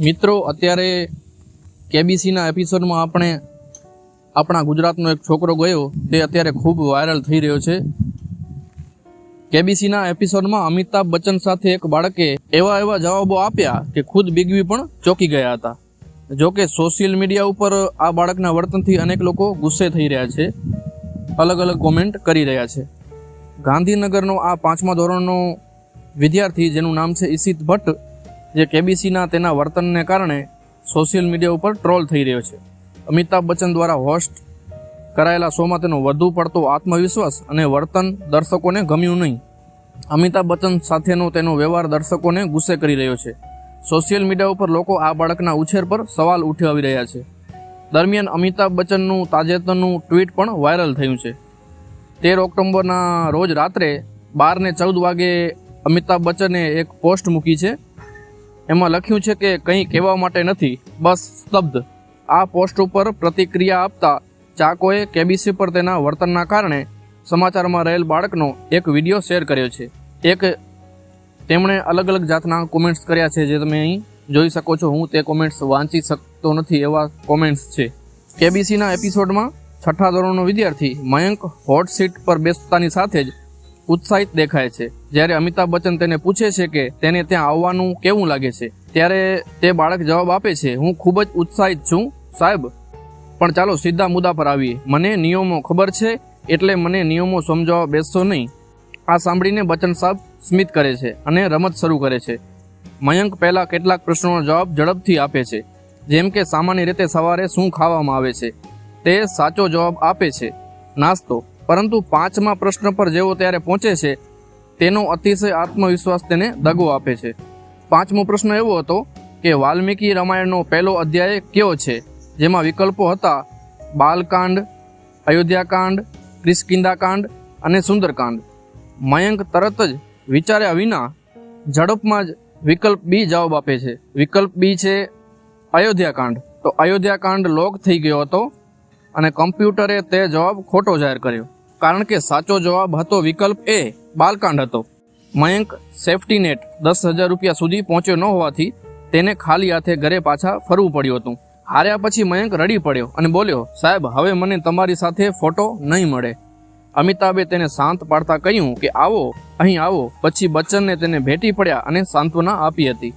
મિત્રો, અત્યારે કેબીસીના એપિસોડમાં આપણે આપણા ગુજરાતનો એક છોકરો ગયો તે અત્યારે ખૂબ વાયરલ થઈ રહ્યો છે. કેબીસીના એપિસોડમાં અમિતાભ બચ્ચન સાથે એક બાળકે એવા જવાબો આપ્યા કે ખુદ બિગ બી પણ ચોંકી ગયા હતા. જોકે સોશિયલ મીડિયા ઉપર આ બાળકના વર્તનથી અનેક લોકો ગુસ્સે થઈ રહ્યા છે, અલગ અલગ કોમેન્ટ કરી રહ્યા છે. ગાંધીનગરનો આ 5મા ધોરણનો વિદ્યાર્થી જેનું નામ છે ઈશિત ભટ્ટ, જે કેબીસીના તેના વર્તનને કારણે સોશિયલ મીડિયા ઉપર ટ્રોલ થઈ રહ્યો છે. અમિતાભ બચ્ચન દ્વારા હોસ્ટ કરાયેલા શોમાં તેનો વધુ પડતો આત્મવિશ્વાસ અને વર્તન દર્શકોને ગમ્યું નહીં. અમિતાભ બચ્ચન સાથેનો તેનો વ્યવહાર દર્શકોને ગુસ્સે કરી રહ્યો છે. સોશિયલ મીડિયા ઉપર લોકો આ બાળકના ઉછેર પર સવાલ ઉઠાવી રહ્યા છે. દરમિયાન અમિતાભ બચ્ચનનું તાજેતરનું ટ્વીટ પણ વાયરલ થયું છે. 13 ઓક્ટોબરના રોજ રાત્રે 12:14 વાગે અમિતાભ બચ્ચને એક પોસ્ટ મૂકી છે. એમાં લખ્યું છે કે કંઈ કહેવા માટે નથી, બસ સ્તબ્ધ. આ પોસ્ટ ઉપર પ્રતિક્રિયા આપતા ચાકોએ કેબીસી પર તેના વર્તનના કારણે સમાચારમાં રહેલ બાળકનો એક વિડીયો શેર કર્યો છે. તેમણે અલગ અલગ જાતના કોમેન્ટ્સ કર્યા છે, જે તમે અહીં જોઈ શકો છો. હું તે કોમેન્ટ્સ વાંચી શકતો નથી, એવા કોમેન્ટ્સ છે. કેબીસીના એપિસોડમાં 6ઠા ધોરણનો વિદ્યાર્થી મયંક હોટ સીટ પર બેસતાની સાથે જ ઉત્સાહિત દેખાય છે. જ્યારે અમિતાભ બચ્ચન તેને પૂછે છે કે તેને ત્યાં આવવાનું કેવું લાગે છે, ત્યારે તે બાળક જવાબ આપે છે, હું ખૂબ જ ઉત્સાહિત છું સાહેબ, પણ ચાલો સીધા મુદ્દા પર આવીએ. મને નિયમો ખબર છે, એટલે મને નિયમો સમજાવવા બેસશો નહીં. આ સાંભળીને બચ્ચન સાહેબ સ્મિત કરે છે અને રમત શરૂ કરે છે. મયંક પહેલાં કેટલાક પ્રશ્નોનો જવાબ ઝડપથી આપે છે, જેમ કે સામાન્ય રીતે સવારે શું ખાવામાં આવે છે. તે સાચો જવાબ આપે છે, નાસ્તો. પરંતુ 5મા પ્રશ્ન પર જેવો ત્યારે પહોંચે છે, તેનો અતિશય આત્મવિશ્વાસ તેને દગો આપે છે. 5મો પ્રશ્ન એવો હતો કે વાલ્મીકી રામાયણનો પહેલો અધ્યાય કયો છે, જેમાં વિકલ્પો હતા બાલકાંડ, અયોધ્યાકાંડ, કિષ્કિંધાકાંડ અને સુંદરકાંડ. મયંક તરત જ વિચાર્યા વિના ઝડપમાં જ વિકલ્પ બી જવાબ આપે છે. વિકલ્પ બી છે અયોધ્યાકાંડ. તો અયોધ્યાકાંડ લોક થઈ ગયો હતો અને કમ્પ્યુટરે તે જવાબ ખોટો જાહેર કર્યો, કારણ કે સાચો જવાબ હતો વિકલ્પ એ, બાલકાંડ હતો. મયંક સેફ્ટી નેટ 10,000 રૂપિયા સુધી પહોંચ્યો ન હોવાથી તેને ખાલી હાથે ઘરે પાછા ફરવું પડ્યું હતું. હાર્યા પછી મયંક રડી પડ્યો અને બોલ્યો, સાહેબ હવે મને તમારી સાથે ફોટો નહીં મળે. અમિતાભે તેને શાંત પાડતા કહ્યું કે આવો, અહીં આવો. પછી બચ્ચનને તેને ભેટી પડ્યા અને સાંત્વના આપી હતી.